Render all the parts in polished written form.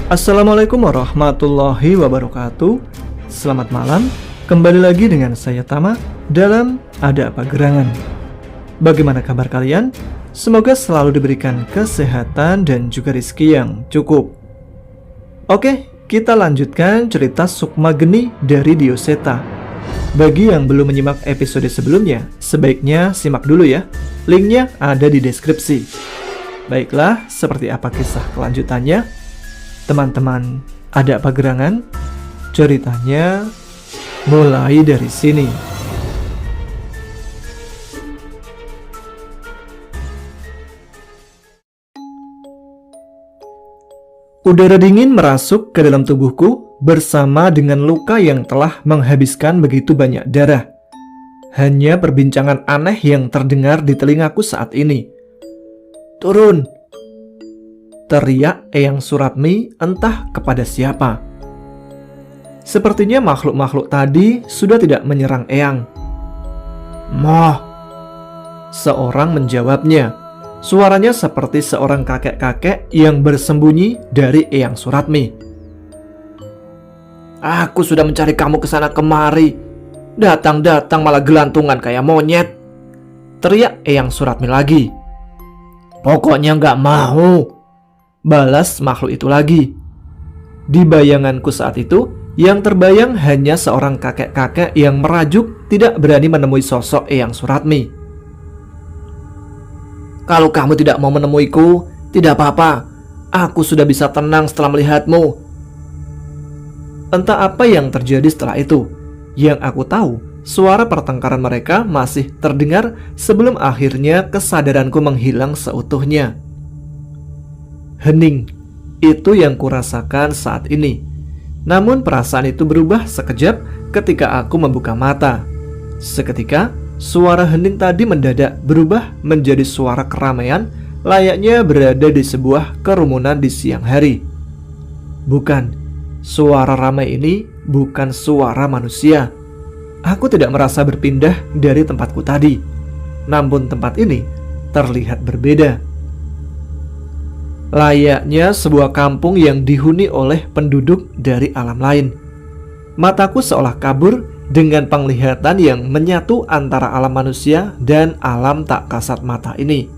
Assalamualaikum warahmatullahi wabarakatuh. Selamat malam, kembali lagi dengan saya Tama dalam Ada Apa Gerangan. Bagaimana kabar kalian? Semoga selalu diberikan kesehatan dan juga rezeki yang cukup. Oke, kita lanjutkan cerita Sukma Geni dari Dioseta. Bagi yang belum menyimak episode sebelumnya, sebaiknya simak dulu ya. Linknya ada di deskripsi. Baiklah, seperti apa kisah kelanjutannya? Teman-teman, ada apa gerangan? Ceritanya mulai dari sini. Udara dingin merasuk ke dalam tubuhku bersama dengan luka yang telah menghabiskan begitu banyak darah. Hanya perbincangan aneh yang terdengar di telingaku saat ini. "Turun!" teriak Eyang Suratmi entah kepada siapa. Sepertinya makhluk-makhluk tadi sudah tidak menyerang Eyang. "Moh!" seorang menjawabnya. Suaranya seperti seorang kakek-kakek yang bersembunyi dari Eyang Suratmi. "Aku sudah mencari kamu kesana kemari. Datang-datang malah gelantungan kayak monyet," teriak Eyang Suratmi lagi. "Pokoknya nggak mau," balas makhluk itu lagi. Di bayanganku saat itu, yang terbayang hanya seorang kakek-kakek yang merajuk tidak berani menemui sosok Eyang Suratmi. "Kalau kamu tidak mau menemuiku, tidak apa-apa. Aku sudah bisa tenang setelah melihatmu." Entah apa yang terjadi setelah itu. Yang aku tahu, suara pertengkaran mereka masih terdengar sebelum akhirnya kesadaranku menghilang seutuhnya. Hening, itu yang kurasakan saat ini. Namun perasaan itu berubah sekejap ketika aku membuka mata. Seketika, suara hening tadi mendadak berubah menjadi suara keramaian, layaknya berada di sebuah kerumunan di siang hari. Bukan, suara ramai ini bukan suara manusia. Aku tidak merasa berpindah dari tempatku tadi. Namun tempat ini terlihat berbeda. Layaknya sebuah kampung yang dihuni oleh penduduk dari alam lain. Mataku seolah kabur dengan penglihatan yang menyatu antara alam manusia dan alam tak kasat mata ini.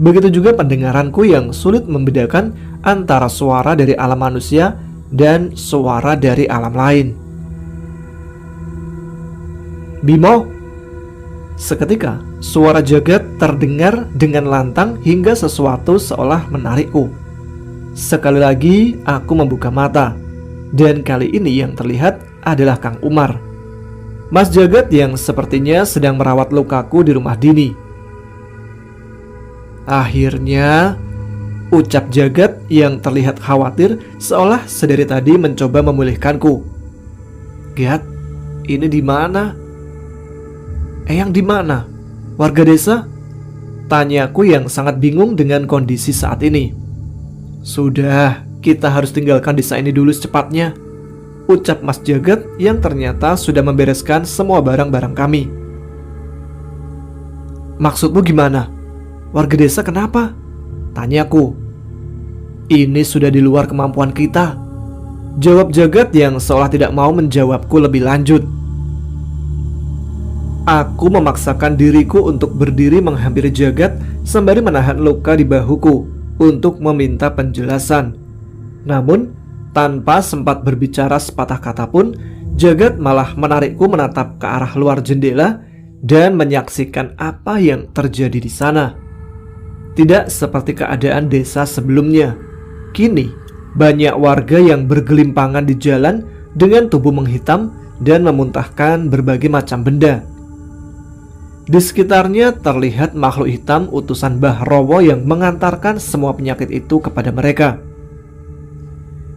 Begitu juga pendengaranku yang sulit membedakan antara suara dari alam manusia dan suara dari alam lain. "Bimo!" Seketika, suara jagat terdengar dengan lantang hingga sesuatu seolah menarikku. Sekali lagi, aku membuka mata. Dan kali ini yang terlihat adalah Kang Umar. Mas Jagat yang sepertinya sedang merawat lukaku di rumah Dini. "Akhirnya," ucap Jagat yang terlihat khawatir seolah sedari tadi mencoba memulihkanku. "Gat, ini di mana?" "Eyang di mana? Warga desa?" tanyaku yang sangat bingung dengan kondisi saat ini. "Sudah, kita harus tinggalkan desa ini dulu secepatnya," ucap Mas Jagat yang ternyata sudah membereskan semua barang-barang kami. "Maksudmu gimana? Warga desa kenapa?" tanyaku. "Ini sudah di luar kemampuan kita," jawab Jagat yang seolah tidak mau menjawabku lebih lanjut. Aku memaksakan diriku untuk berdiri menghampiri Jagat sembari menahan luka di bahuku untuk meminta penjelasan. Namun, tanpa sempat berbicara sepatah kata pun, Jagat malah menarikku menatap ke arah luar jendela dan menyaksikan apa yang terjadi di sana. Tidak seperti keadaan desa sebelumnya. Kini, banyak warga yang bergelimpangan di jalan dengan tubuh menghitam dan memuntahkan berbagai macam benda. Di sekitarnya terlihat makhluk hitam utusan Mbah Rowo yang mengantarkan semua penyakit itu kepada mereka.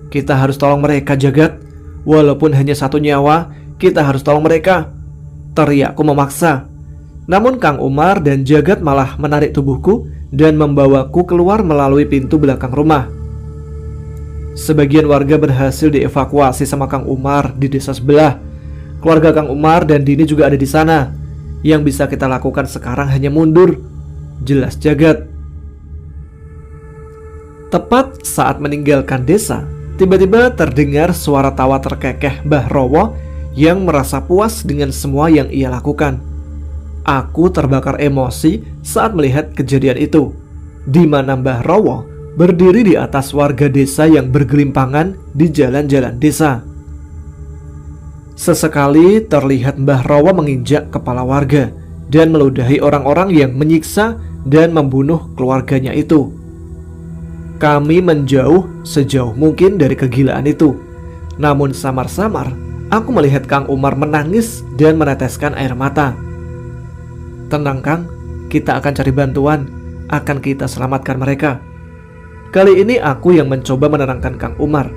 "Kita harus tolong mereka, Jagat. Walaupun hanya satu nyawa, kita harus tolong mereka," teriakku memaksa. Namun Kang Umar dan Jagat malah menarik tubuhku dan membawaku keluar melalui pintu belakang rumah. Sebagian warga berhasil dievakuasi sama Kang Umar di desa sebelah. Keluarga Kang Umar dan Dini juga ada di sana. Yang bisa kita lakukan sekarang hanya mundur, jelas Jagat. Tepat saat meninggalkan desa, Tiba-tiba terdengar suara tawa terkekeh Mbah Rowo yang merasa puas dengan semua yang ia lakukan. Aku terbakar emosi saat melihat kejadian itu, di mana Mbah Rowo berdiri di atas warga desa yang bergelimpangan di jalan-jalan desa. Sesekali terlihat Mbah Rowo menginjak kepala warga dan meludahi orang-orang yang menyiksa dan membunuh keluarganya itu. Kami menjauh sejauh mungkin dari kegilaan itu. Namun samar-samar aku melihat Kang Umar menangis dan meneteskan air mata. "Tenang Kang, kita akan cari bantuan, akan kita selamatkan mereka." Kali ini aku yang mencoba menenangkan Kang Umar.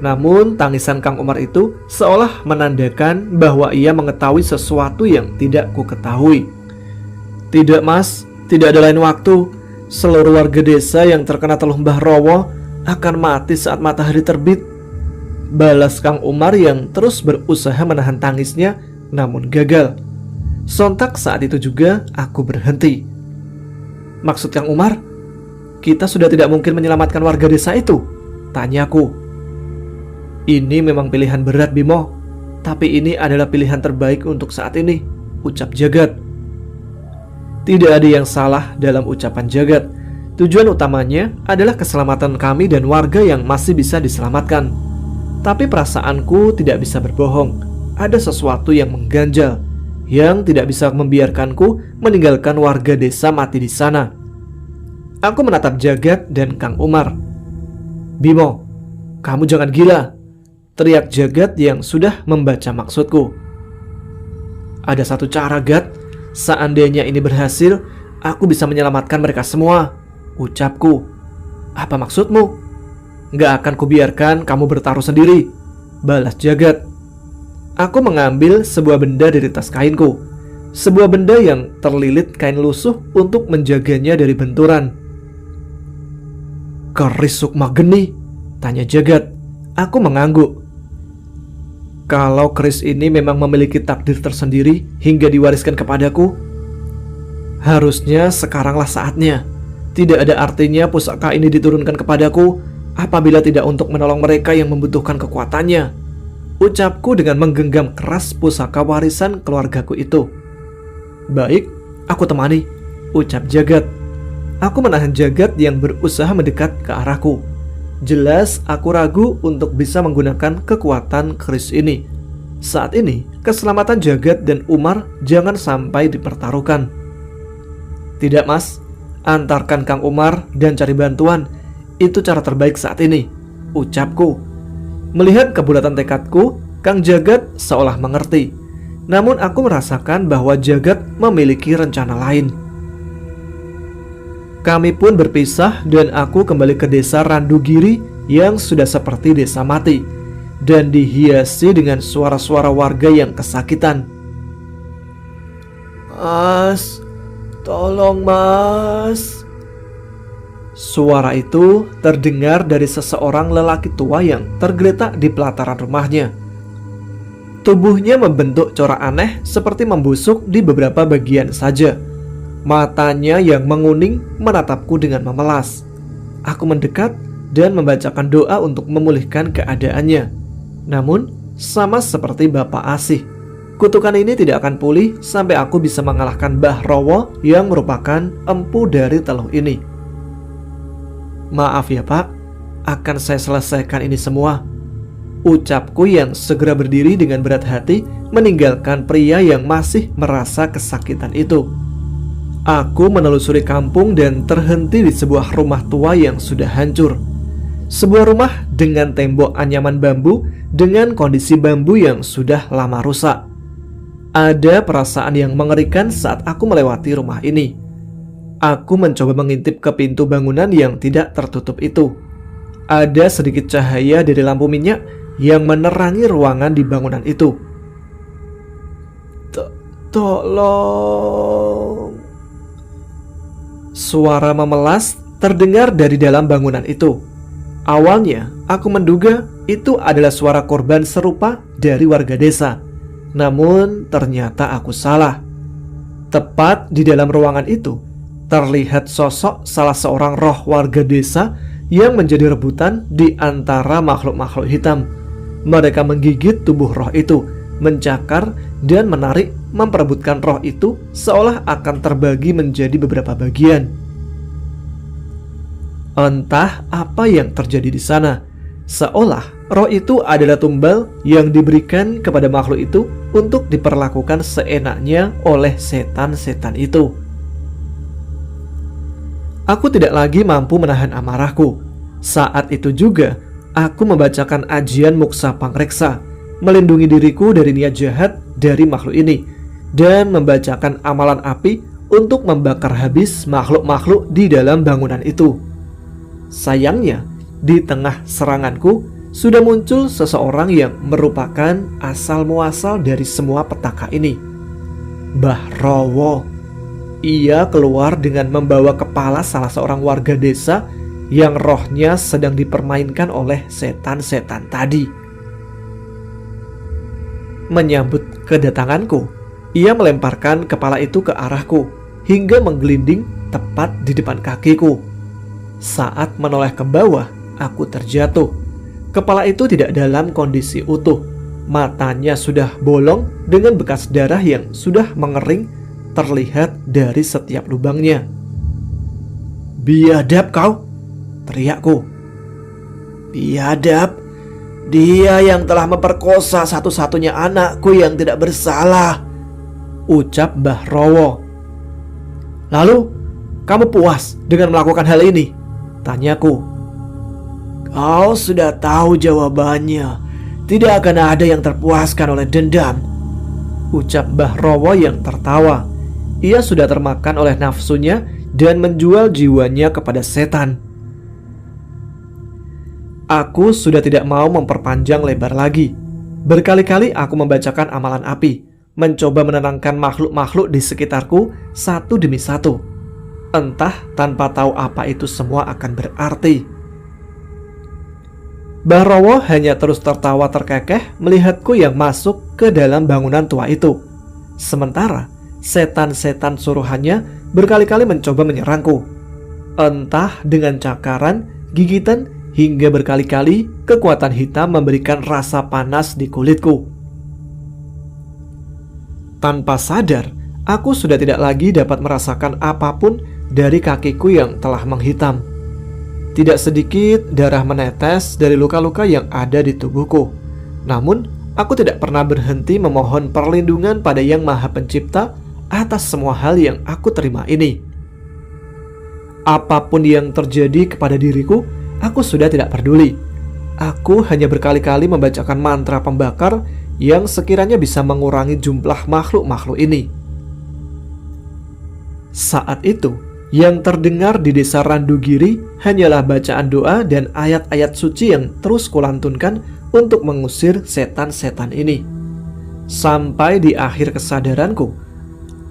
Namun tangisan Kang Umar itu seolah menandakan bahwa ia mengetahui sesuatu yang tidak ku ketahui. "Tidak Mas, tidak ada lain waktu. Seluruh warga desa yang terkena teluh Mbah Rowo akan mati saat matahari terbit," balas Kang Umar yang terus berusaha menahan tangisnya namun gagal. Sontak saat itu juga aku berhenti. "Maksud Kang Umar, kita sudah tidak mungkin menyelamatkan warga desa itu?" tanyaku. "Ini memang pilihan berat Bimo, tapi ini adalah pilihan terbaik untuk saat ini," ucap Jagat. Tidak ada yang salah dalam ucapan Jagat. Tujuan utamanya adalah keselamatan kami dan warga yang masih bisa diselamatkan. Tapi perasaanku tidak bisa berbohong. Ada sesuatu yang mengganjal, yang tidak bisa membiarkanku meninggalkan warga desa mati di sana. Aku menatap Jagat dan Kang Umar. "Bimo, kamu jangan gila," teriak Jagat yang sudah membaca maksudku. "Ada satu cara, Gat. Seandainya ini berhasil, aku bisa menyelamatkan mereka semua," ucapku. "Apa maksudmu?" "Gak akan kubiarkan kamu bertaruh sendiri," balas Jagat. Aku mengambil sebuah benda dari tas kainku, sebuah benda yang terlilit kain lusuh untuk menjaganya dari benturan. "Keris Sukma Geni?" tanya Jagat. Aku mengangguk. Kalau keris ini memang memiliki takdir tersendiri hingga diwariskan kepadaku, harusnya sekaranglah saatnya. Tidak ada artinya pusaka ini diturunkan kepadaku apabila tidak untuk menolong mereka yang membutuhkan kekuatannya, ucapku dengan menggenggam keras pusaka warisan keluargaku itu. "Baik, aku temani," ucap Jagat. Aku menahan Jagat yang berusaha mendekat ke arahku. Jelas aku ragu untuk bisa menggunakan kekuatan keris ini. Saat ini keselamatan Jagat dan Umar jangan sampai dipertaruhkan. "Tidak Mas, antarkan Kang Umar dan cari bantuan. Itu cara terbaik saat ini," ucapku. Melihat kebulatan tekadku, Kang Jagat seolah mengerti. Namun aku merasakan bahwa Jagat memiliki rencana lain. Kami pun berpisah dan aku kembali ke desa Randugiri yang sudah seperti desa mati dan dihiasi dengan suara-suara warga yang kesakitan. "Mas, tolong Mas." Suara itu terdengar dari seseorang lelaki tua yang tergeletak di pelataran rumahnya. Tubuhnya membentuk corak aneh seperti membusuk di beberapa bagian saja. Matanya yang menguning menatapku dengan memelas. Aku mendekat dan membacakan doa untuk memulihkan keadaannya. Namun, sama seperti Bapak Asih, kutukan ini tidak akan pulih sampai aku bisa mengalahkan Mbah Rowo yang merupakan empu dari teluh ini. "Maaf ya Pak, akan saya selesaikan ini semua," ucapku yang segera berdiri dengan berat hati meninggalkan pria yang masih merasa kesakitan itu. Aku menelusuri kampung dan terhenti di sebuah rumah tua yang sudah hancur. Sebuah rumah dengan tembok anyaman bambu dengan kondisi bambu yang sudah lama rusak. Ada perasaan yang mengerikan saat aku melewati rumah ini. Aku mencoba mengintip ke pintu bangunan yang tidak tertutup itu. Ada sedikit cahaya dari lampu minyak yang menerangi ruangan di bangunan itu. "Tolong!" Suara memelas terdengar dari dalam bangunan itu. Awalnya aku menduga itu adalah suara korban serupa dari warga desa. Namun ternyata aku salah. Tepat di dalam ruangan itu terlihat sosok salah seorang roh warga desa yang menjadi rebutan di antara makhluk-makhluk hitam. Mereka menggigit tubuh roh itu, mencakar dan menarik, memperebutkan roh itu seolah akan terbagi menjadi beberapa bagian. Entah apa yang terjadi di sana, seolah roh itu adalah tumbal yang diberikan kepada makhluk itu untuk diperlakukan seenaknya oleh setan-setan itu. Aku tidak lagi mampu menahan amarahku. Saat itu juga, aku membacakan ajian Muksa Pangreksa, melindungi diriku dari niat jahat dari makhluk ini, dan membacakan amalan api untuk membakar habis makhluk-makhluk di dalam bangunan itu. Sayangnya, di tengah seranganku, sudah muncul seseorang yang merupakan asal-muasal dari semua petaka ini. Mbah Rowo. Ia keluar dengan membawa kepala salah seorang warga desa yang rohnya sedang dipermainkan oleh setan-setan tadi. Menyambut kedatanganku, ia melemparkan kepala itu ke arahku hingga menggelinding tepat di depan kakiku. Saat menoleh ke bawah, aku terjatuh. Kepala itu tidak dalam kondisi utuh. Matanya sudah bolong dengan bekas darah yang sudah mengering terlihat dari setiap lubangnya. "Biadab kau!" teriakku. "Biadab? Dia yang telah memperkosa satu-satunya anakku yang tidak bersalah," ucap Mbah Rowo. "Lalu, kamu puas dengan melakukan hal ini?" tanyaku. "Kau sudah tahu jawabannya. Tidak akan ada yang terpuaskan oleh dendam," ucap Mbah Rowo yang tertawa. Ia sudah termakan oleh nafsunya dan menjual jiwanya kepada setan. Aku sudah tidak mau memperpanjang lebar lagi. Berkali-kali aku membacakan amalan api, mencoba menenangkan makhluk-makhluk di sekitarku satu demi satu. Entah tanpa tahu apa itu semua akan berarti. Mbah Rowo hanya terus tertawa terkekeh melihatku yang masuk ke dalam bangunan tua itu. Sementara setan-setan suruhannya berkali-kali mencoba menyerangku. Entah dengan cakaran, gigitan, hingga berkali-kali kekuatan hitam memberikan rasa panas di kulitku. Tanpa sadar, aku sudah tidak lagi dapat merasakan apapun dari kakiku yang telah menghitam. Tidak sedikit darah menetes dari luka-luka yang ada di tubuhku. Namun, aku tidak pernah berhenti memohon perlindungan pada Yang Maha Pencipta atas semua hal yang aku terima ini. Apapun yang terjadi kepada diriku, aku sudah tidak peduli. Aku hanya berkali-kali membacakan mantra pembakar yang sekiranya bisa mengurangi jumlah makhluk-makhluk ini. Saat itu, yang terdengar di desa Randugiri hanyalah bacaan doa dan ayat-ayat suci yang terus kulantunkan untuk mengusir setan-setan ini. Sampai di akhir kesadaranku,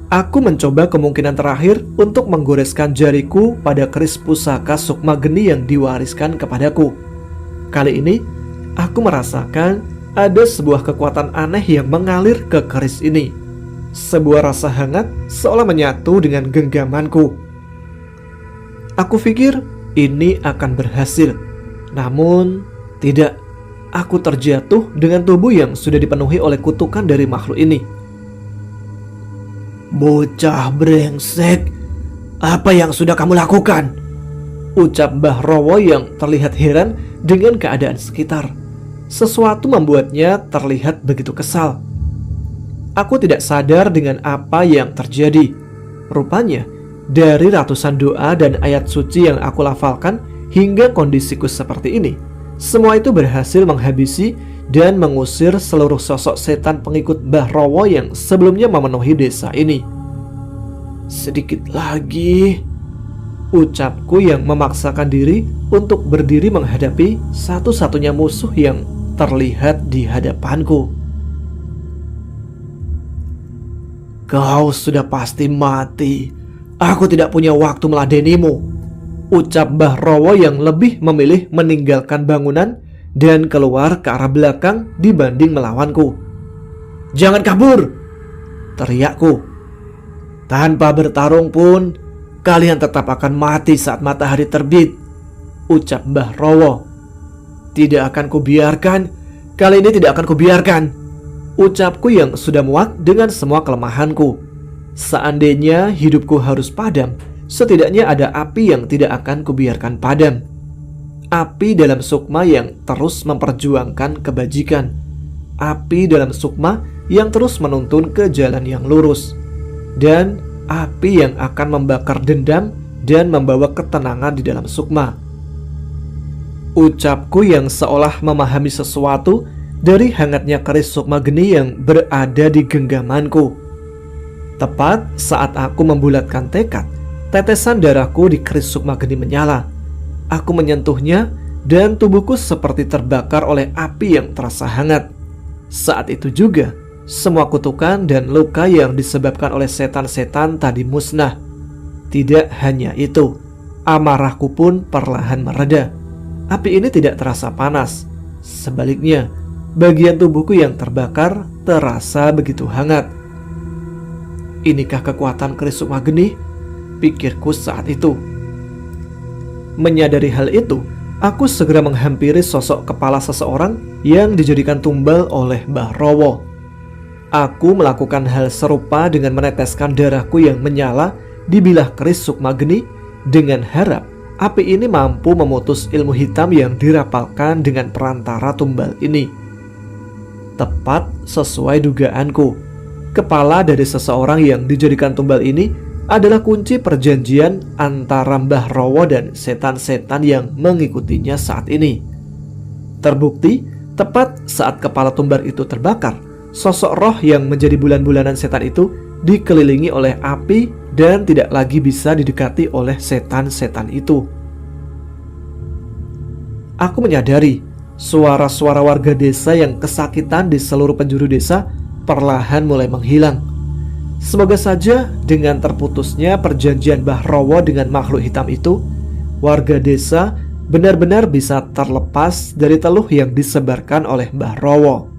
aku mencoba kemungkinan terakhir untuk menggoreskan jariku pada keris pusaka Sukma Geni yang diwariskan kepadaku. Kali ini, aku merasakan ada sebuah kekuatan aneh yang mengalir ke keris ini. Sebuah rasa hangat seolah menyatu dengan genggamanku. Aku pikir ini akan berhasil. Namun, tidak. Aku terjatuh dengan tubuh yang sudah dipenuhi oleh kutukan dari makhluk ini. "Bocah brengsek, apa yang sudah kamu lakukan?" ucap Mbah Rowo yang terlihat heran dengan keadaan sekitar. Sesuatu membuatnya terlihat begitu kesal. Aku tidak sadar dengan apa yang terjadi. Rupanya, dari ratusan doa dan ayat suci yang aku lafalkan hingga kondisiku seperti ini, semua itu berhasil menghabisi dan mengusir seluruh sosok setan pengikut Mbah Rowo yang sebelumnya memenuhi desa ini. "Sedikit lagi," ucapku yang memaksakan diri untuk berdiri menghadapi satu-satunya musuh yang terlihat di hadapanku. "Kau sudah pasti mati. Aku tidak punya waktu meladenimu," ucap Mbah Rowo yang lebih memilih meninggalkan bangunan dan keluar ke arah belakang dibanding melawanku. "Jangan kabur!" teriakku. "Tanpa bertarung pun, kalian tetap akan mati saat matahari terbit," ucap Mbah Rowo. "Tidak akan kubiarkan, kali ini tidak akan kubiarkan," ucapku yang sudah muak dengan semua kelemahanku. Seandainya hidupku harus padam, setidaknya ada api yang tidak akan kubiarkan padam. Api dalam sukma yang terus memperjuangkan kebajikan. Api dalam sukma yang terus menuntun ke jalan yang lurus. Dan api yang akan membakar dendam dan membawa ketenangan di dalam sukma. Ucapku yang seolah memahami sesuatu dari hangatnya keris sukma geni yang berada di genggamanku. Tepat saat aku membulatkan tekad, tetesan darahku di keris sukma geni menyala. Aku menyentuhnya dan tubuhku seperti terbakar oleh api yang terasa hangat. Saat itu juga, semua kutukan dan luka yang disebabkan oleh setan-setan tadi musnah. Tidak hanya itu, amarahku pun perlahan mereda. Api ini tidak terasa panas. Sebaliknya, bagian tubuhku yang terbakar terasa begitu hangat. Inikah kekuatan keris sukma geni? Pikirku saat itu. Menyadari hal itu, aku segera menghampiri sosok kepala seseorang yang dijadikan tumbal oleh Mbah Rowo. Aku melakukan hal serupa dengan meneteskan darahku yang menyala di bilah keris sukma geni dengan harap api ini mampu memutus ilmu hitam yang dirapalkan dengan perantara tumbal ini. Tepat sesuai dugaanku, kepala dari seseorang yang dijadikan tumbal ini adalah kunci perjanjian antara Mbah Rowo dan setan-setan yang mengikutinya saat ini. Terbukti, tepat saat kepala tumbal itu terbakar, sosok roh yang menjadi bulan-bulanan setan itu dikelilingi oleh api dan tidak lagi bisa didekati oleh setan-setan itu. Aku menyadari suara-suara warga desa yang kesakitan di seluruh penjuru desa perlahan mulai menghilang. Semoga saja dengan terputusnya perjanjian Mbah Rowo dengan makhluk hitam itu, warga desa benar-benar bisa terlepas dari teluh yang disebarkan oleh Mbah Rowo.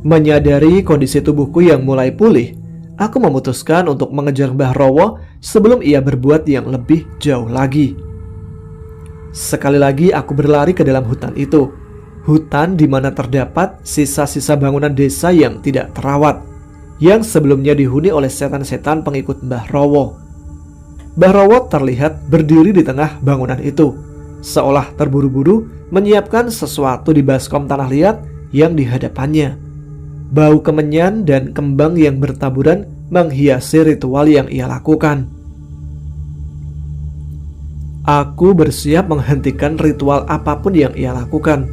Menyadari kondisi tubuhku yang mulai pulih, aku memutuskan untuk mengejar Mbah Rowo sebelum ia berbuat yang lebih jauh lagi. Sekali lagi aku berlari ke dalam hutan itu. Hutan di mana terdapat sisa-sisa bangunan desa yang tidak terawat, yang sebelumnya dihuni oleh setan-setan pengikut Mbah Rowo. Mbah Rowo terlihat berdiri di tengah bangunan itu, seolah terburu-buru menyiapkan sesuatu di baskom tanah liat yang di hadapannya. Bau kemenyan dan kembang yang bertaburan menghiasi ritual yang ia lakukan. Aku bersiap menghentikan ritual apapun yang ia lakukan.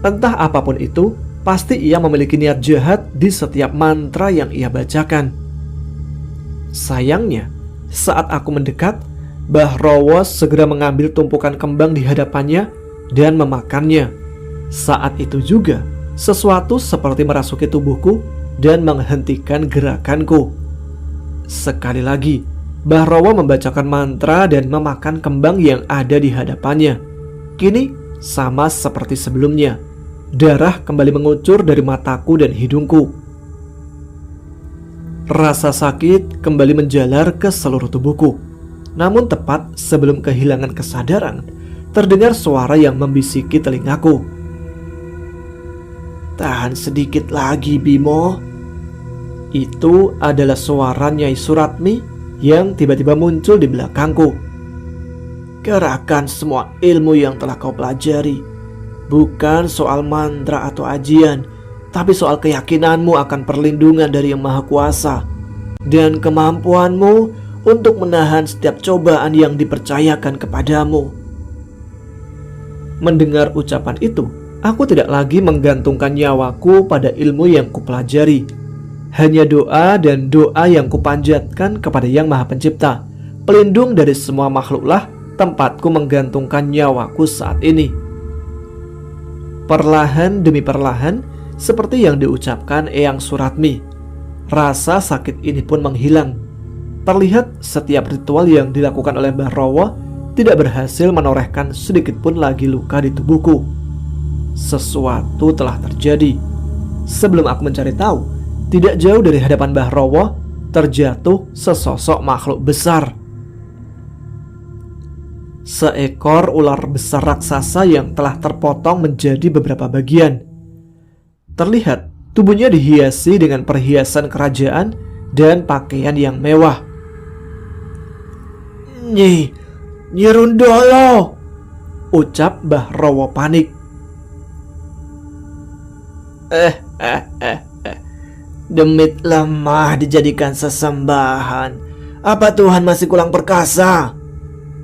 Entah apapun itu, pasti ia memiliki niat jahat di setiap mantra yang ia bacakan. Sayangnya, saat aku mendekat, Mbah Rowo segera mengambil tumpukan kembang di hadapannya dan memakannya. Saat itu juga, sesuatu seperti merasuki tubuhku dan menghentikan gerakanku. Sekali lagi, Mbah Rowo membacakan mantra dan memakan kembang yang ada di hadapannya. Kini sama seperti sebelumnya. Darah kembali mengucur dari mataku dan hidungku. Rasa sakit kembali menjalar ke seluruh tubuhku. Namun tepat sebelum kehilangan kesadaran, terdengar suara yang membisiki telingaku. "Tahan sedikit lagi, Bimo." Itu adalah suara Nyai Suratmi yang tiba-tiba muncul di belakangku. "Kerahkan semua ilmu yang telah kau pelajari. Bukan soal mantra atau ajian, tapi soal keyakinanmu akan perlindungan dari Yang Maha Kuasa dan kemampuanmu untuk menahan setiap cobaan yang dipercayakan kepadamu." Mendengar ucapan itu, aku tidak lagi menggantungkan nyawaku pada ilmu yang kupelajari. Hanya doa dan doa yang kupanjatkan kepada Yang Maha Pencipta, pelindung dari semua makhluklah tempatku menggantungkan nyawaku saat ini. Perlahan demi perlahan, seperti yang diucapkan Eyang Suratmi, rasa sakit ini pun menghilang. Terlihat setiap ritual yang dilakukan oleh Mbah Rowo tidak berhasil menorehkan sedikit pun lagi luka di tubuhku. Sesuatu telah terjadi. Sebelum aku mencari tahu, tidak jauh dari hadapan Mbah Rowo terjatuh sesosok makhluk besar. seekor ular besar raksasa yang telah terpotong menjadi beberapa bagian. Terlihat tubuhnya dihiasi dengan perhiasan kerajaan dan pakaian yang mewah. Nyi Rundolo, ucap Mbah Rowo panik. Demit lemah dijadikan sesembahan. Apa Tuhan masih kurang perkasa?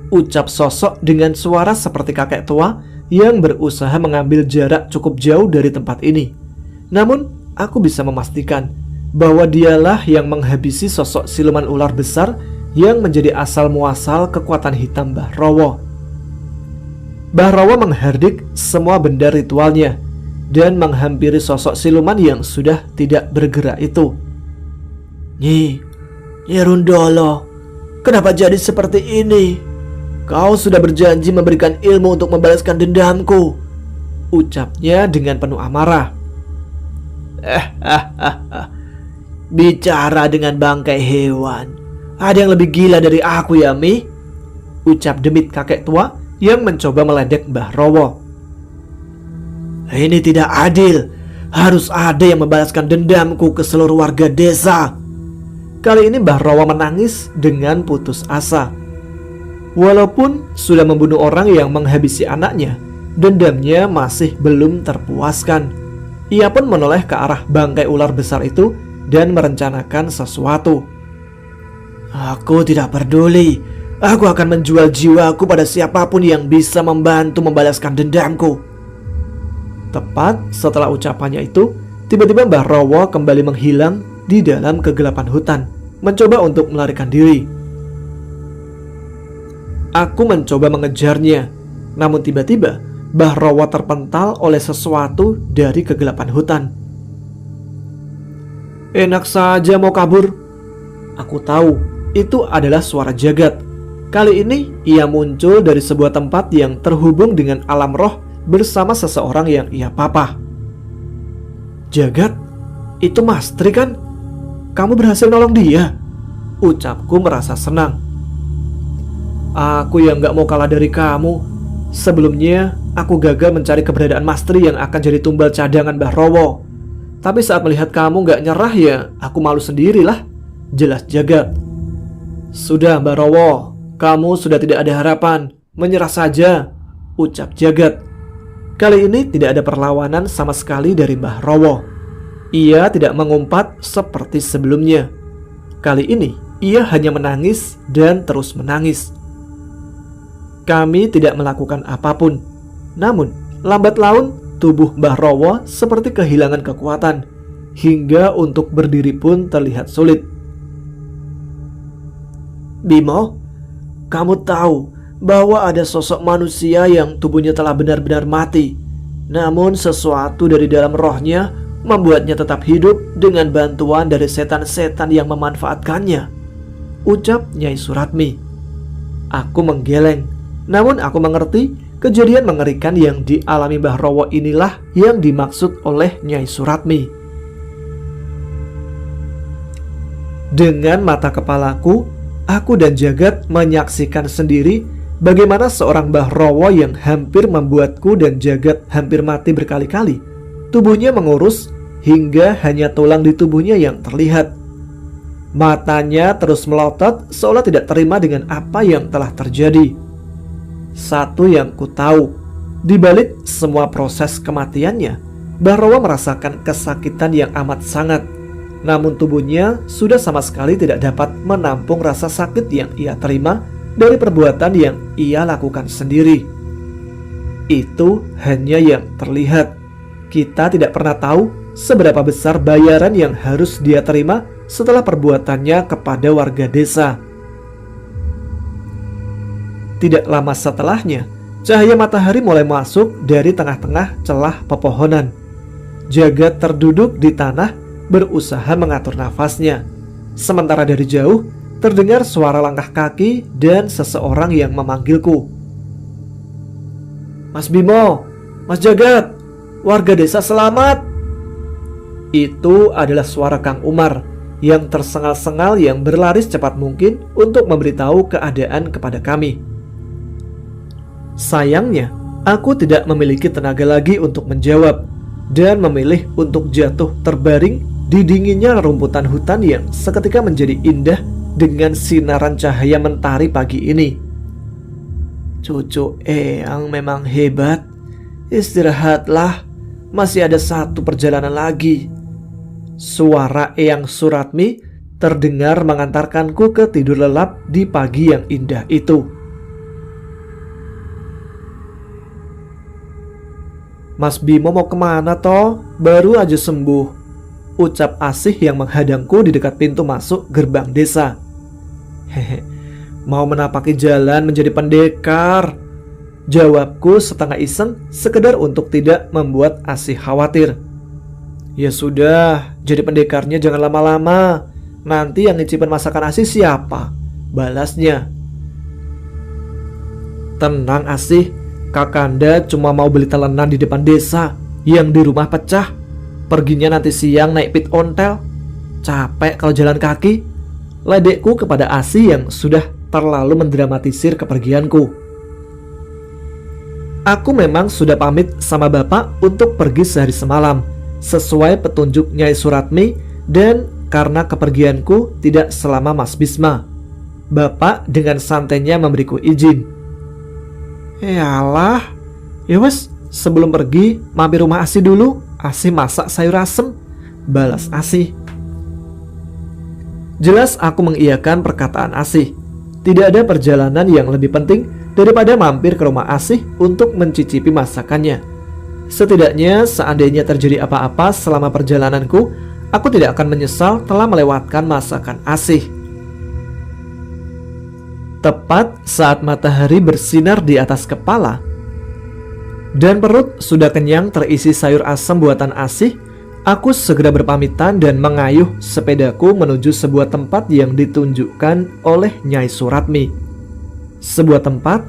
Ucap sosok dengan suara seperti kakek tua yang berusaha mengambil jarak cukup jauh dari tempat ini. Namun, aku bisa memastikan bahwa dialah yang menghabisi sosok siluman ular besar yang menjadi asal muasal kekuatan hitam Mbah Rowo. Mbah Rowo menghardik semua benda ritualnya dan menghampiri sosok siluman yang sudah tidak bergerak itu. Nyi Rundolo, kenapa jadi seperti ini? Kau sudah berjanji memberikan ilmu untuk membalaskan dendamku, ucapnya dengan penuh amarah. Bicara dengan bangkai hewan. Ada yang lebih gila dari aku ya, Mi? Ucap demit kakek tua yang mencoba meledek Mbah Rowo. Ini tidak adil. Harus ada yang membalaskan dendamku ke seluruh warga desa. Kali ini Mbah Rowo menangis dengan putus asa. Walaupun sudah membunuh orang yang menghabisi anaknya, dendamnya masih belum terpuaskan. Ia pun menoleh ke arah bangkai ular besar itu dan merencanakan sesuatu. Aku tidak peduli. Aku akan menjual jiwaku pada siapapun yang bisa membantu membalaskan dendamku. Tepat setelah ucapannya itu, tiba-tiba Mbah Rowo kembali menghilang di dalam kegelapan hutan, mencoba untuk melarikan diri. Aku mencoba mengejarnya, namun tiba-tiba Mbah Rowo terpental oleh sesuatu dari kegelapan hutan. Enak saja mau kabur. Aku tahu itu adalah suara Jagat. Kali ini ia muncul dari sebuah tempat yang terhubung dengan alam roh bersama seseorang yang ia papah. Jagat, itu Mastri kan? Kamu berhasil nolong dia? Ucapku merasa senang. Aku yang gak mau kalah dari kamu. Sebelumnya aku gagal mencari keberadaan Mastri yang akan jadi tumbal cadangan Mbah Rowo. Tapi saat melihat kamu gak nyerah ya aku malu sendirilah, jelas Jagat. Sudah Mbah Rowo, kamu sudah tidak ada harapan, menyerah saja, ucap Jagat. Kali ini tidak ada perlawanan sama sekali dari Mbah Rowo. Ia tidak mengumpat seperti sebelumnya. Kali ini ia hanya menangis dan terus menangis. Kami tidak melakukan apapun. Namun lambat laun tubuh Mbah Rowo seperti kehilangan kekuatan, hingga untuk berdiri pun terlihat sulit. Bimo, kamu tahu bahwa ada sosok manusia yang tubuhnya telah benar-benar mati, namun sesuatu dari dalam rohnya membuatnya tetap hidup dengan bantuan dari setan-setan yang memanfaatkannya, ucap Nyai Suratmi. Aku menggeleng, namun aku mengerti kejadian mengerikan yang dialami Mbah Rowo inilah yang dimaksud oleh Nyai Suratmi. Dengan mata kepalaku, aku dan Jagat menyaksikan sendiri bagaimana seorang Mbah Rowo yang hampir membuatku dan Jagat hampir mati berkali-kali, tubuhnya mengurus hingga hanya tulang di tubuhnya yang terlihat. Matanya terus melotot seolah tidak terima dengan apa yang telah terjadi. Satu yang ku tahu, di balik semua proses kematiannya, Mbah Rowo merasakan kesakitan yang amat sangat. Namun tubuhnya sudah sama sekali tidak dapat menampung rasa sakit yang ia terima dari perbuatan yang ia lakukan sendiri. Itu hanya yang terlihat. Kita tidak pernah tahu seberapa besar bayaran yang harus dia terima setelah perbuatannya kepada warga desa. Tidak lama setelahnya, cahaya matahari mulai masuk dari tengah-tengah celah pepohonan. Jagat terduduk di tanah berusaha mengatur nafasnya. Sementara dari jauh terdengar suara langkah kaki dan seseorang yang memanggilku. Mas Bimo, Mas Jagat, warga desa selamat. Itu adalah suara Kang Umar yang tersengal-sengal yang berlari secepat mungkin untuk memberitahu keadaan kepada kami. Sayangnya, aku tidak memiliki tenaga lagi untuk menjawab dan memilih untuk jatuh terbaring di dinginnya rumputan hutan yang seketika menjadi indah dengan sinaran cahaya mentari pagi ini. Cucu Eyang memang hebat. Istirahatlah, masih ada satu perjalanan lagi. Suara Eyang Suratmi terdengar mengantarkanku ke tidur lelap di pagi yang indah itu. Mas Bimo mau kemana toh? Baru aja sembuh, ucap Asih yang menghadangku di dekat pintu masuk gerbang desa. Hehe, mau menapaki jalan menjadi pendekar, jawabku setengah iseng, sekedar untuk tidak membuat Asih khawatir. Ya sudah, jadi pendekarnya jangan lama-lama. Nanti yang ngicipin masakan Asih siapa? Balasnya. Tenang Asih, Kakanda cuma mau beli telenan di depan desa yang di rumah pecah. Perginya nanti siang naik pit ontel. Capek kalau jalan kaki. Ledekku kepada Asih yang sudah terlalu mendramatisir kepergianku. Aku memang sudah pamit sama bapak untuk pergi sehari semalam, sesuai petunjuk Nyai Suratmi, dan karena kepergianku tidak selama Mas Bisma, bapak dengan santainya memberiku izin. Yalah, ya wes, sebelum pergi mampir rumah Asih dulu. Asih masak sayur asem, balas Asih. Jelas aku mengiyakan perkataan Asih. Tidak ada perjalanan yang lebih penting daripada mampir ke rumah Asih untuk mencicipi masakannya. Setidaknya seandainya terjadi apa-apa selama perjalananku, aku tidak akan menyesal telah melewatkan masakan Asih. Tepat saat matahari bersinar di atas kepala dan perut sudah kenyang terisi sayur asam buatan Asih, aku segera berpamitan dan mengayuh sepedaku menuju sebuah tempat yang ditunjukkan oleh Nyai Suratmi. Sebuah tempat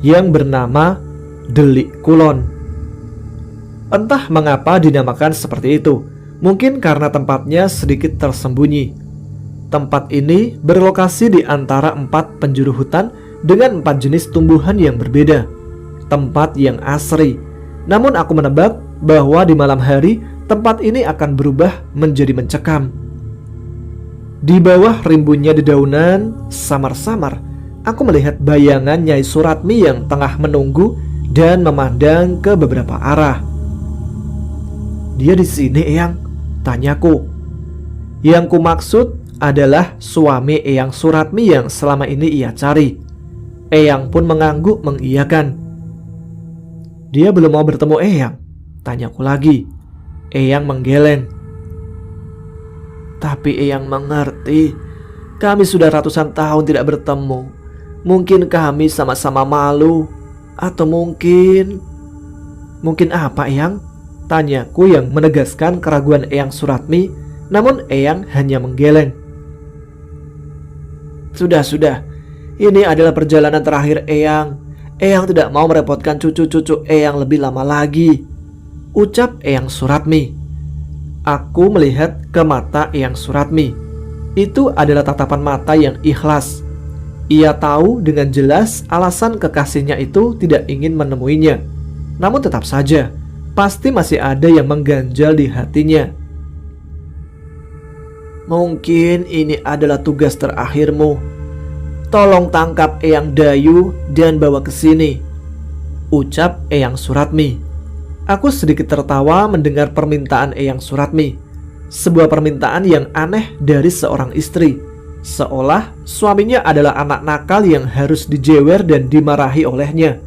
yang bernama Delik Kulon. Entah mengapa dinamakan seperti itu. Mungkin karena tempatnya sedikit tersembunyi. Tempat ini berlokasi di antara 4 penjuru hutan dengan 4 jenis tumbuhan yang berbeda. Tempat yang asri. Namun aku menebak bahwa di malam hari tempat ini akan berubah menjadi mencekam. Di bawah rimbunnya dedaunan samar-samar, aku melihat bayangan Nyai Suratmi yang tengah menunggu dan memandang ke beberapa arah. Dia di sini, Eyang? Tanyaku. Yang ku maksud adalah suami Eyang Suratmi yang selama ini ia cari. Eyang pun mengangguk mengiyakan. Dia belum mau bertemu Eyang? Tanyaku lagi. Eyang menggeleng. Tapi Eyang mengerti, kami sudah ratusan tahun tidak bertemu. Mungkin kami sama-sama malu. Atau mungkin apa, Eyang? Tanyaku yang menegaskan keraguan Eyang Suratmi. Namun Eyang hanya menggeleng. Sudah, ini adalah perjalanan terakhir Eyang. Eyang tidak mau merepotkan cucu-cucu Eyang lebih lama lagi, ucap Eyang Suratmi. Aku melihat ke mata Eyang Suratmi. Itu adalah tatapan mata yang ikhlas. Ia tahu dengan jelas alasan kekasihnya itu tidak ingin menemuinya. Namun tetap saja, pasti masih ada yang mengganjal di hatinya. Mungkin ini adalah tugas terakhirmu. Tolong tangkap Eyang Dayu dan bawa ke sini, ucap Eyang Suratmi. Aku sedikit tertawa mendengar permintaan Eyang Suratmi. Sebuah permintaan yang aneh dari seorang istri. Seolah suaminya adalah anak nakal yang harus dijewer dan dimarahi olehnya.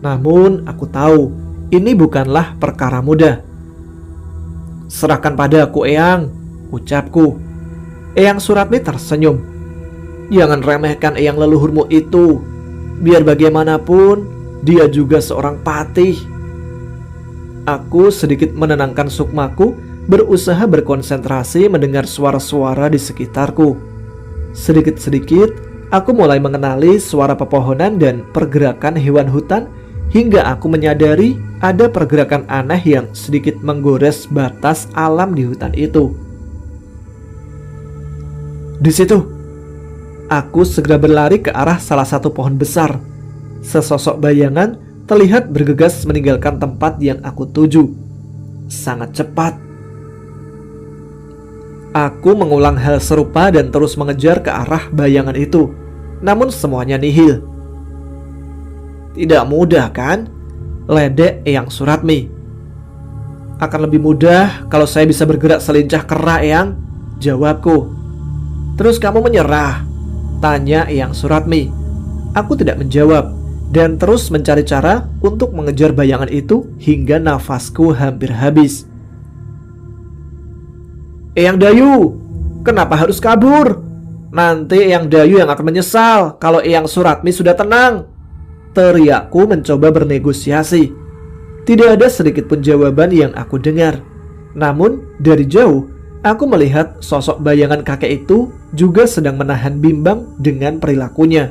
Namun aku tahu ini bukanlah perkara mudah. Serahkan padaku, Eyang, ucapku. Eyang Suratmi tersenyum. Jangan remehkan Eyang leluhurmu itu. Biar bagaimanapun dia juga seorang patih. Aku sedikit menenangkan sukmaku, berusaha berkonsentrasi mendengar suara-suara di sekitarku. Sedikit-sedikit aku mulai mengenali suara pepohonan dan pergerakan hewan hutan, hingga aku menyadari ada pergerakan aneh yang sedikit menggores batas alam di hutan itu. Di situ, aku segera berlari ke arah salah satu pohon besar. Sesosok bayangan terlihat bergegas meninggalkan tempat yang aku tuju. Sangat cepat. Aku mengulang hal serupa dan terus mengejar ke arah bayangan itu. Namun semuanya nihil. Tidak mudah kan? Ledek Eyang Suratmi. Akan lebih mudah kalau saya bisa bergerak selincah kera, Eyang, jawabku. Terus kamu menyerah? Tanya Eyang Suratmi. Aku tidak menjawab dan terus mencari cara untuk mengejar bayangan itu hingga nafasku hampir habis. Eyang Dayu, kenapa harus kabur? Nanti Eyang Dayu yang akan menyesal kalau Eyang Suratmi sudah tenang. Teriakku mencoba bernegosiasi. Tidak ada sedikit pun jawaban yang aku dengar. Namun dari jauh aku melihat sosok bayangan kakek itu juga sedang menahan bimbang dengan perilakunya.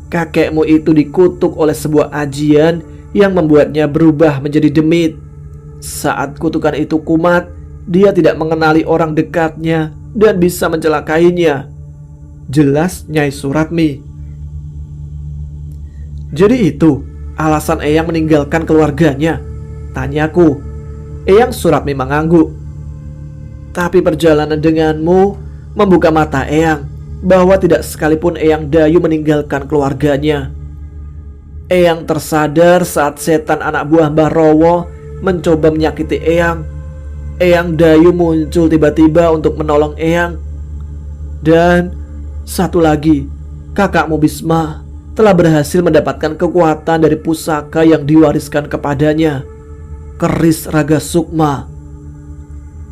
Kakekmu itu dikutuk oleh sebuah ajian yang membuatnya berubah menjadi demit. Saat kutukan itu kumat, dia tidak mengenali orang dekatnya dan bisa mencelakainya. Jelas Nyai Suratmi. Jadi itu alasan Eyang meninggalkan keluarganya? Tanyaku. Eyang Suratmi mengangguk. Tapi perjalanan denganmu membuka mata Eyang bahwa tidak sekalipun Eyang Dayu meninggalkan keluarganya. Eyang tersadar saat setan anak buah Mbah Rowo mencoba menyakiti Eyang. Eyang Dayu muncul tiba-tiba untuk menolong Eyang. Dan satu lagi, kakakmu Bisma telah berhasil mendapatkan kekuatan dari pusaka yang diwariskan kepadanya, keris Raga Sukma.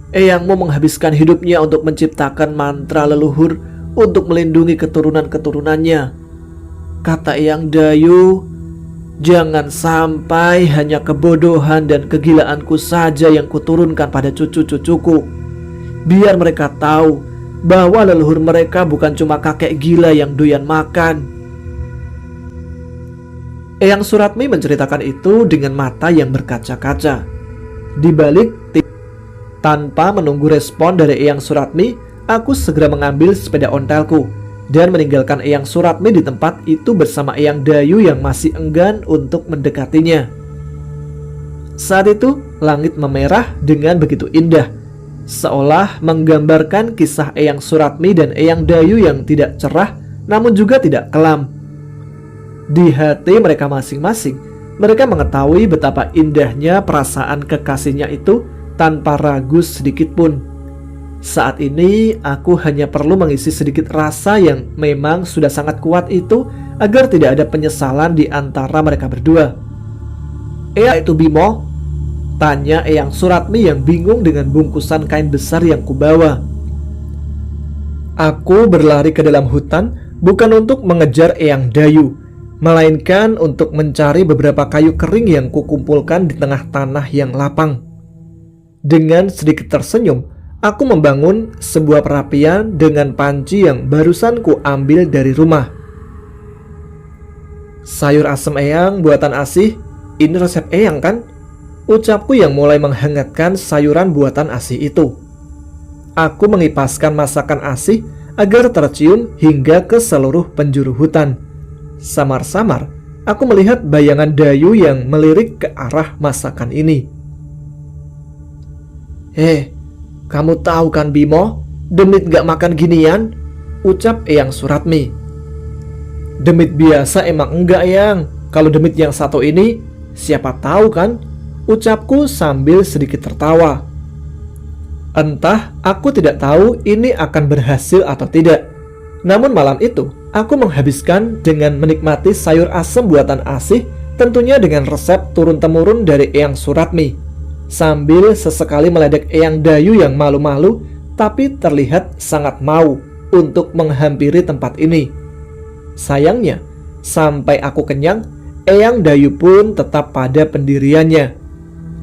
Eyangmu menghabiskan hidupnya untuk menciptakan mantra leluhur untuk melindungi keturunan-keturunannya. Kata Eyang Dayu, jangan sampai hanya kebodohan dan kegilaanku saja yang kuturunkan pada cucu-cucuku. Biar mereka tahu bahwa leluhur mereka bukan cuma kakek gila yang doyan makan. Eyang Suratmi menceritakan itu dengan mata yang berkaca-kaca. Di balik tanpa menunggu respon dari Eyang Suratmi, aku segera mengambil sepeda ontelku dan meninggalkan Eyang Suratmi di tempat itu bersama Eyang Dayu yang masih enggan untuk mendekatinya. Saat itu langit memerah dengan begitu indah, seolah menggambarkan kisah Eyang Suratmi dan Eyang Dayu yang tidak cerah namun juga tidak kelam. Di hati mereka masing-masing, mereka mengetahui betapa indahnya perasaan kekasihnya itu tanpa ragu sedikit pun. Saat ini aku hanya perlu mengisi sedikit rasa yang memang sudah sangat kuat itu agar tidak ada penyesalan di antara mereka berdua. Itu Bimo? Tanya Eyang Suratmi yang bingung dengan bungkusan kain besar yang kubawa. Aku berlari ke dalam hutan bukan untuk mengejar Eyang Dayu, melainkan untuk mencari beberapa kayu kering yang kukumpulkan di tengah tanah yang lapang. Dengan sedikit tersenyum, aku membangun sebuah perapian dengan panci yang barusan ku ambil dari rumah. Sayur asem Eyang buatan Asih, ini resep Eyang kan? Ucapku yang mulai menghangatkan sayuran buatan Asih itu. Aku mengipaskan masakan Asih agar tercium hingga ke seluruh penjuru hutan. Samar-samar, aku melihat bayangan Dayu yang melirik ke arah masakan ini. Kamu tahu kan Bimo, demit gak makan ginian? Ucap Eyang Suratmi. Demit biasa emang enggak Eyang. Kalau demit yang satu ini, siapa tahu kan? Ucapku sambil sedikit tertawa. Entah aku tidak tahu ini akan berhasil atau tidak. Namun malam itu, aku menghabiskan dengan menikmati sayur asem buatan Asih, tentunya dengan resep turun-temurun dari Eyang Suratmi, sambil sesekali meledek Eyang Dayu yang malu-malu tapi terlihat sangat mau untuk menghampiri tempat ini. Sayangnya, sampai aku kenyang, Eyang Dayu pun tetap pada pendiriannya.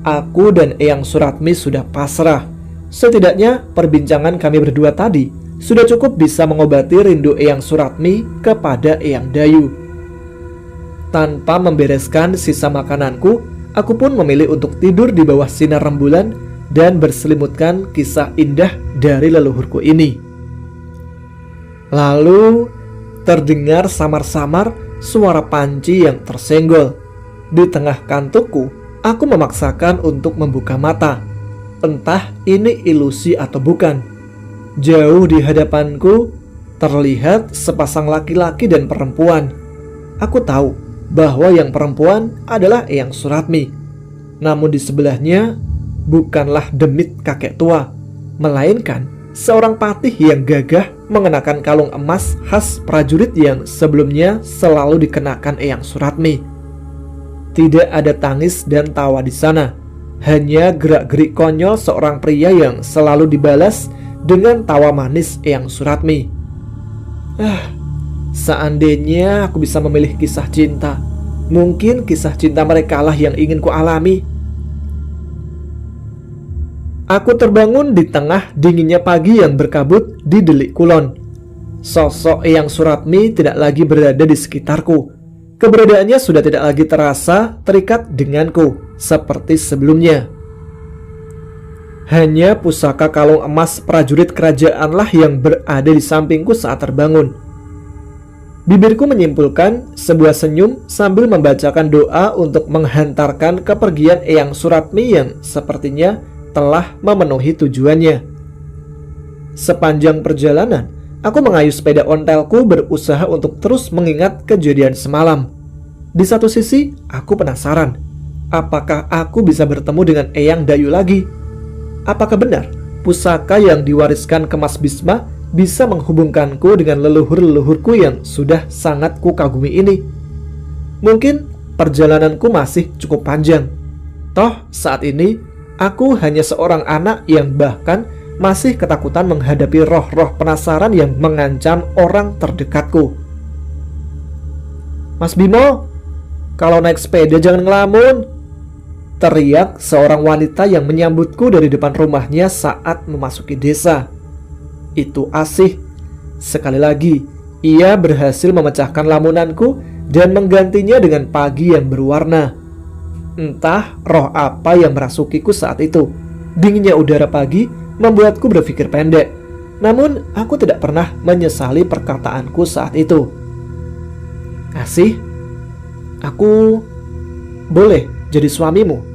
Aku dan Eyang Suratmi sudah pasrah. Setidaknya perbincangan kami berdua tadi sudah cukup bisa mengobati rindu Eyang Suratmi kepada Eyang Dayu. Tanpa membereskan sisa makananku, aku pun memilih untuk tidur di bawah sinar rembulan dan berselimutkan kisah indah dari leluhurku ini. Lalu terdengar samar-samar suara panci yang tersenggol. Di tengah kantukku, aku memaksakan untuk membuka mata. Entah ini ilusi atau bukan. Jauh di hadapanku terlihat sepasang laki-laki dan perempuan. Aku tahu bahwa yang perempuan adalah Eyang Suratmi. Namun di sebelahnya bukanlah demit kakek tua, melainkan seorang patih yang gagah mengenakan kalung emas khas prajurit yang sebelumnya selalu dikenakan Eyang Suratmi. Tidak ada tangis dan tawa di sana, hanya gerak-gerik konyol seorang pria yang selalu dibalas dengan tawa manis Eyang Suratmi. Seandainya aku bisa memilih kisah cinta, mungkin kisah cinta mereka lah yang ingin ku alami. Aku terbangun di tengah dinginnya pagi yang berkabut di Delik Kulon. Sosok Eyang Suratmi tidak lagi berada di sekitarku. Keberadaannya sudah tidak lagi terasa terikat denganku seperti sebelumnya. Hanya pusaka kalung emas prajurit kerajaanlah yang berada di sampingku saat terbangun. Bibirku menyimpulkan sebuah senyum sambil membacakan doa untuk menghantarkan kepergian Eyang Suratmi yang sepertinya telah memenuhi tujuannya. Sepanjang perjalanan, aku mengayuh sepeda ontelku berusaha untuk terus mengingat kejadian semalam. Di satu sisi, aku penasaran, apakah aku bisa bertemu dengan Eyang Dayu lagi? Apakah benar pusaka yang diwariskan ke Mas Bisma bisa menghubungkanku dengan leluhur-leluhurku yang sudah sangat kukagumi ini? Mungkin perjalananku masih cukup panjang. Toh saat ini aku hanya seorang anak yang bahkan masih ketakutan menghadapi roh-roh penasaran yang mengancam orang terdekatku. "Mas Bimo, kalau naik sepeda jangan ngelamun," teriak seorang wanita yang menyambutku dari depan rumahnya saat memasuki desa. Itu Asih. Sekali lagi, ia berhasil memecahkan lamunanku dan menggantinya dengan pagi yang berwarna. Entah roh apa yang merasukiku saat itu. Dinginnya udara pagi membuatku berpikir pendek. Namun aku tidak pernah menyesali perkataanku saat itu. "Asih, aku boleh jadi suamimu?"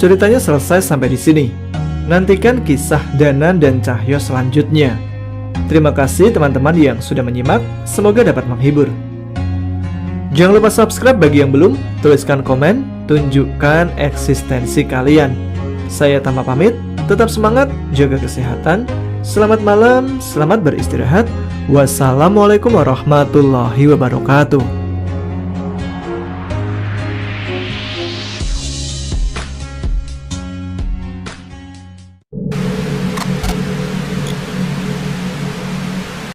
Ceritanya selesai sampai di sini. Nantikan kisah Danan dan Cahyo selanjutnya. Terima kasih teman-teman yang sudah menyimak. Semoga dapat menghibur. Jangan lupa subscribe bagi yang belum. Tuliskan komen, tunjukkan eksistensi kalian. Saya Tama pamit. Tetap semangat, jaga kesehatan. Selamat malam, selamat beristirahat. Wassalamualaikum warahmatullahi wabarakatuh.